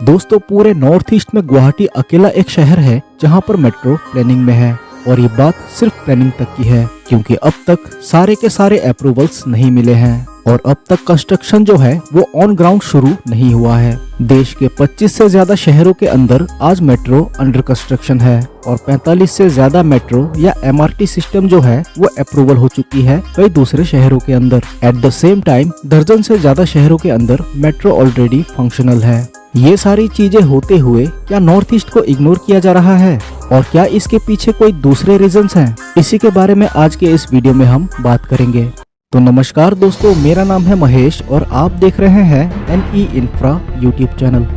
दोस्तों पूरे north east में गुवाहाटी अकेला एक शहर है जहां पर मेट्रो प्लानिंग में है। और ये बात सिर्फ प्लानिंग तक की है क्योंकि अब तक सारे के सारे अप्रूवल्स नहीं मिले हैं और अब तक कंस्ट्रक्शन जो है वो ऑन ग्राउंड शुरू नहीं हुआ है। देश के 25 से ज्यादा शहरों के अंदर आज मेट्रो अंडर कंस्ट्रक्शन है और 45 से ज्यादा मेट्रो या एमआरटी सिस्टम जो है वो अप्रूवल हो चुकी है कई दूसरे शहरों के अंदर। एट द सेम टाइम दर्जन से ज्यादा शहरों के अंदर मेट्रो ऑलरेडी फंक्शनल है। ये सारी चीजें होते हुए क्या नॉर्थ ईस्ट को इग्नोर किया जा रहा है और क्या इसके पीछे कोई दूसरे रीजंस हैं? इसी के बारे में आज के इस वीडियो में हम बात करेंगे। तो नमस्कार दोस्तों, मेरा नाम है महेश और आप देख रहे हैं NE इंफ्रा यूट्यूब चैनल।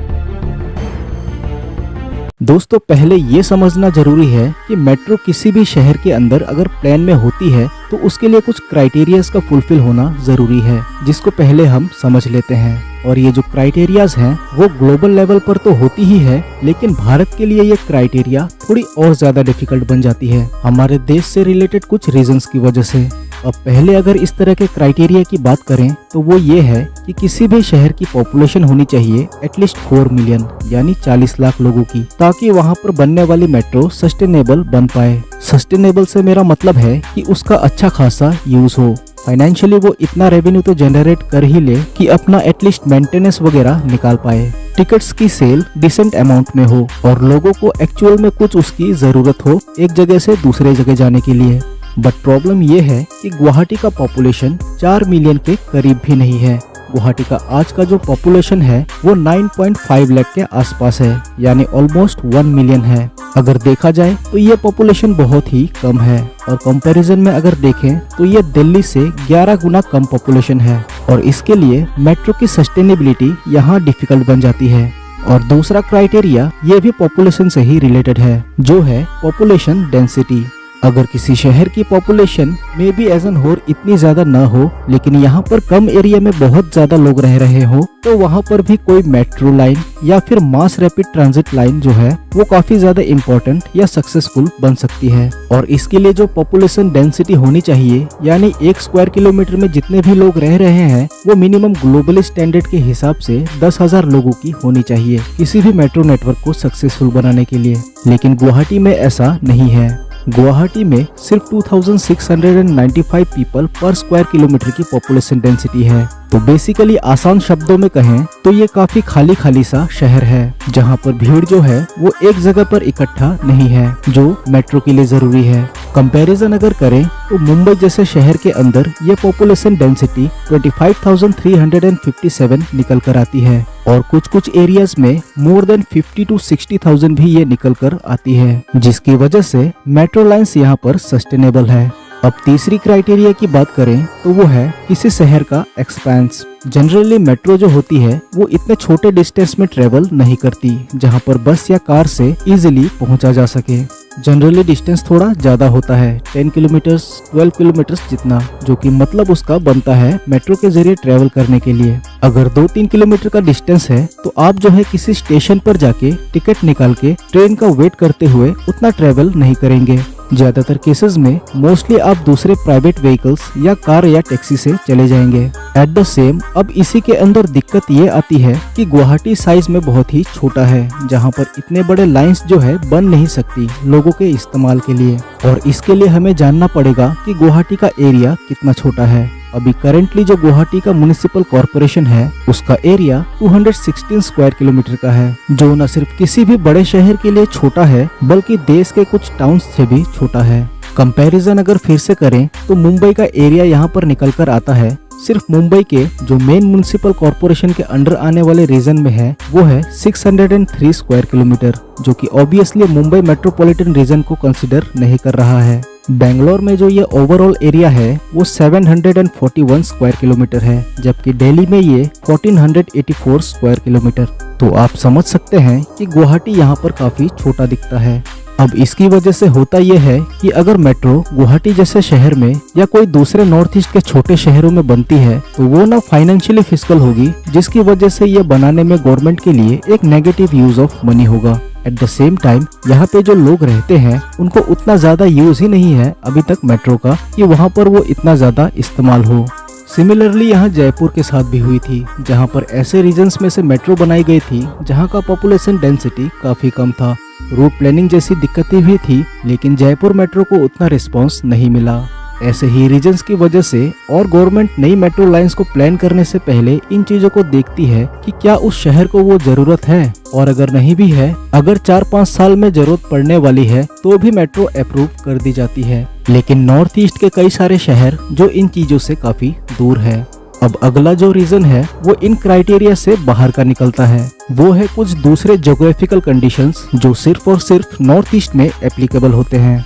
दोस्तों पहले ये समझना जरूरी है कि मेट्रो किसी भी शहर के अंदर अगर प्लान में होती है तो उसके लिए कुछ क्राइटेरियाज का फुलफिल होना जरूरी है, जिसको पहले हम समझ लेते हैं। और ये जो क्राइटेरियाज हैं वो ग्लोबल लेवल पर तो होती ही है, लेकिन भारत के लिए ये क्राइटेरिया थोड़ी और ज्यादा डिफिकल्ट बन जाती है हमारे देश से रिलेटेड कुछ रीजंस की वजह से। अब पहले अगर इस तरह के क्राइटेरिया की बात करें तो वो ये है कि किसी भी शहर की पॉपुलेशन होनी चाहिए एटलीस्ट 4 मिलियन यानी 40 लाख लोगों की, ताकि वहाँ पर बनने वाली मेट्रो सस्टेनेबल बन पाए। सस्टेनेबल से मेरा मतलब है कि उसका अच्छा खासा यूज हो, फाइनेंशियली वो इतना रेवेन्यू तो जनरेट कर ही ले कि अपना एटलीस्ट मेंटेनेंस वगैरह निकाल पाए, टिकट्स की सेल डिसेंट अमाउंट में हो और लोगों को एक्चुअल में कुछ उसकी जरूरत हो एक जगह से दूसरे जगह जाने के लिए। बट प्रॉब्लम ये है कि गुवाहाटी का पॉपुलेशन 4 मिलियन के करीब भी नहीं है। गुवाहाटी का आज का जो पॉपुलेशन है वो 9.5 लाख के आसपास है, यानी ऑलमोस्ट 1 मिलियन है। अगर देखा जाए तो ये पॉपुलेशन बहुत ही कम है और कंपैरिजन में अगर देखें तो ये दिल्ली से 11 गुना कम पॉपुलेशन है और इसके लिए मेट्रो की सस्टेनेबिलिटी यहाँ डिफिकल्ट बन जाती है। और दूसरा क्राइटेरिया ये भी पॉपुलेशन से ही रिलेटेड है, जो है पॉपुलेशन डेंसिटी। अगर किसी शहर की पॉपुलेशन में भी एज एन होल इतनी ज्यादा न हो, लेकिन यहाँ पर कम एरिया में बहुत ज्यादा लोग रह रहे हो, तो वहाँ पर भी कोई मेट्रो लाइन या फिर मास रैपिड ट्रांजिट लाइन जो है वो काफी ज्यादा इम्पोर्टेंट या सक्सेसफुल बन सकती है। और इसके लिए जो पॉपुलेशन डेंसिटी होनी चाहिए, यानी 1 स्क्वायर किलोमीटर में जितने भी लोग रह रहे हैं वो मिनिमम ग्लोबल स्टैंडर्ड के हिसाब से 10,000 लोगों की होनी चाहिए किसी भी मेट्रो नेटवर्क को सक्सेसफुल बनाने के लिए। लेकिन गुवाहाटी में ऐसा नहीं है। गुवाहाटी में सिर्फ 2695 पीपल पर स्क्वायर किलोमीटर की पॉपुलेशन डेंसिटी है। तो बेसिकली आसान शब्दों में कहें तो ये काफी खाली खाली सा शहर है, जहाँ पर भीड़ जो है वो एक जगह पर इकट्ठा नहीं है, जो मेट्रो के लिए जरूरी है। कंपैरिजन अगर करें तो मुंबई जैसे शहर के अंदर ये पॉपुलेशन डेंसिटी 25,357 निकल कर आती है और कुछ एरियाज में मोर देन 50 to 60,000 भी ये निकल कर आती है, जिसकी वजह से मेट्रो लाइन्स यहाँ पर सस्टेनेबल है। अब तीसरी क्राइटेरिया की बात करें तो वो है किसी शहर का एक्सपेंस। जनरली मेट्रो जो होती है वो इतने छोटे डिस्टेंस में ट्रेवल नहीं करती जहाँ पर बस या कार से इजीली पहुँचा जा सके। जनरली डिस्टेंस थोड़ा ज्यादा होता है, 10 किलोमीटर 12 किलोमीटर जितना, जो कि मतलब उसका बनता है मेट्रो के जरिए ट्रेवल करने के लिए। अगर 2-3 किलोमीटर का डिस्टेंस है तो आप जो है किसी स्टेशन पर जाके टिकट निकाल के ट्रेन का वेट करते हुए उतना ट्रेवल नहीं करेंगे। ज्यादातर केसेस में मोस्टली आप दूसरे प्राइवेट व्हीकल्स या कार या टैक्सी से चले जाएंगे। एट द सेम अब इसी के अंदर दिक्कत ये आती है कि गुवाहाटी साइज में बहुत ही छोटा है, जहाँ पर इतने बड़े लाइंस जो है बन नहीं सकती लोगों के इस्तेमाल के लिए। और इसके लिए हमें जानना पड़ेगा कि गुवाहाटी का एरिया कितना छोटा है। अभी करेंटली जो गुवाहाटी का म्युनिसिपल कॉर्पोरेशन है उसका एरिया 216 स्क्वायर किलोमीटर का है, जो न सिर्फ किसी भी बड़े शहर के लिए छोटा है बल्कि देश के कुछ टाउन्स से भी छोटा है। कंपैरिजन अगर फिर से करें तो मुंबई का एरिया यहाँ पर निकल कर आता है। सिर्फ मुंबई के जो मेन म्युनिसिपल कॉर्पोरेशन के अंडर आने वाले रीजन में है वो है 603 स्क्वायर किलोमीटर, जो कि ऑब्वियसली मुंबई मेट्रोपॉलिटन रीजन को कंसिडर नहीं कर रहा है। बेंगलोर में जो ये ओवरऑल एरिया है वो 741 स्क्वायर किलोमीटर है, जबकि दिल्ली में ये 1484 स्क्वायर किलोमीटर। तो आप समझ सकते हैं कि गुवाहाटी यहाँ पर काफी छोटा दिखता है। अब इसकी वजह से होता यह है कि अगर मेट्रो गुवाहाटी जैसे शहर में या कोई दूसरे नॉर्थ ईस्ट के छोटे शहरों में बनती है तो वो ना फाइनेंशियली फिस्कल होगी, जिसकी वजह से ये बनाने में गवर्नमेंट के लिए एक नेगेटिव यूज ऑफ मनी होगा। एट द सेम टाइम यहाँ पे जो लोग रहते हैं उनको उतना ज्यादा यूज ही नहीं है अभी तक मेट्रो का कि वहाँ पर वो इतना ज्यादा इस्तेमाल हो। सिमिलरली यहाँ जयपुर के साथ भी हुई थी, जहाँ पर ऐसे रीजन्स में से मेट्रो बनाई गई थी जहाँ का पॉपुलेशन डेंसिटी काफी कम था। रूट प्लानिंग जैसी दिक्कतें भी थी, लेकिन जयपुर मेट्रो को उतना रिस्पांस नहीं मिला। ऐसे ही रीजन्स की वजह से और गवर्नमेंट नई मेट्रो लाइंस को प्लान करने से पहले इन चीजों को देखती है कि क्या उस शहर को वो जरूरत है, और अगर नहीं भी है, अगर 4-5 साल में जरूरत पड़ने वाली है तो भी मेट्रो अप्रूव कर दी जाती है। लेकिन नॉर्थ ईस्ट के कई सारे शहर जो इन चीजों से काफी दूर है। अब अगला जो रीजन है वो इन क्राइटेरिया से बाहर का निकलता है, वो है कुछ दूसरे ज्योग्राफिकल कंडीशंस जो सिर्फ और सिर्फ नॉर्थ ईस्ट में एप्लीकेबल होते हैं।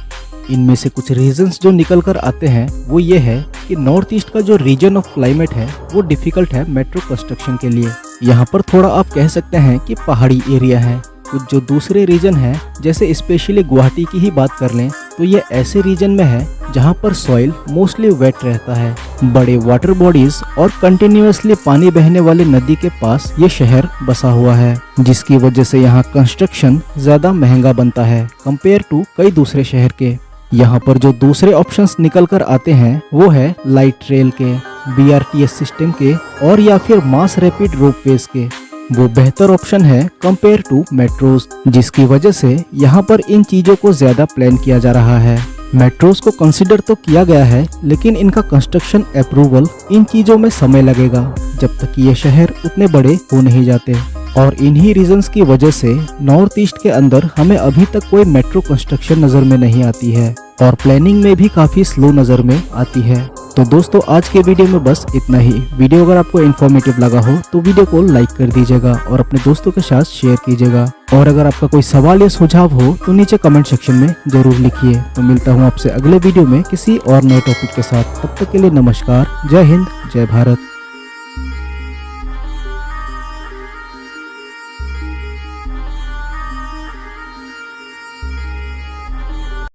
इनमें से कुछ रीजंस जो निकल कर आते हैं वो ये है कि नॉर्थ ईस्ट का जो रीजन ऑफ क्लाइमेट है वो डिफिकल्ट है मेट्रो कंस्ट्रक्शन के लिए। यहाँ पर थोड़ा आप कह सकते हैं कि पहाड़ी एरिया है। कुछ जो दूसरे रीजन है, जैसे स्पेशली गुवाहाटी की ही बात कर लें तो ये ऐसे रीजन में है जहाँ पर सॉइल मोस्टली वेट रहता है। बड़े वाटर बॉडीज और कंटिन्यूअसली पानी बहने वाली नदी के पास ये शहर बसा हुआ है, जिसकी वजह से यहाँ कंस्ट्रक्शन ज्यादा महंगा बनता है कंपेयर टू कई दूसरे शहर के। यहाँ पर जो दूसरे ऑप्शंस निकल कर आते हैं वो है लाइट रेल के, BRTS सिस्टम के और या फिर मास रैपिड रोपवेज के। वो बेहतर ऑप्शन है कंपेयर टू मेट्रोज, जिसकी वजह से यहाँ पर इन चीजों को ज्यादा प्लान किया जा रहा है। मेट्रोज को कंसिडर तो किया गया है, लेकिन इनका कंस्ट्रक्शन अप्रूवल इन चीजों में समय लगेगा जब तक ये शहर उतने बड़े हो नहीं जाते। और इन्हीं रीजंस की वजह से नॉर्थ ईस्ट के अंदर हमें अभी तक कोई मेट्रो कंस्ट्रक्शन नजर में नहीं आती है और प्लानिंग में भी काफी स्लो नजर में आती है। तो दोस्तों आज के वीडियो में बस इतना ही। वीडियो अगर आपको इन्फॉर्मेटिव लगा हो तो वीडियो को लाइक कर दीजिएगा और अपने दोस्तों के साथ शेयर कीजिएगा। और अगर आपका कोई सवाल या सुझाव हो तो नीचे कमेंट सेक्शन में जरूर लिखिए। तो मिलता हूँ आपसे अगले वीडियो में किसी और नए टॉपिक के साथ। तब तक के लिए नमस्कार, जय हिंद, जय भारत।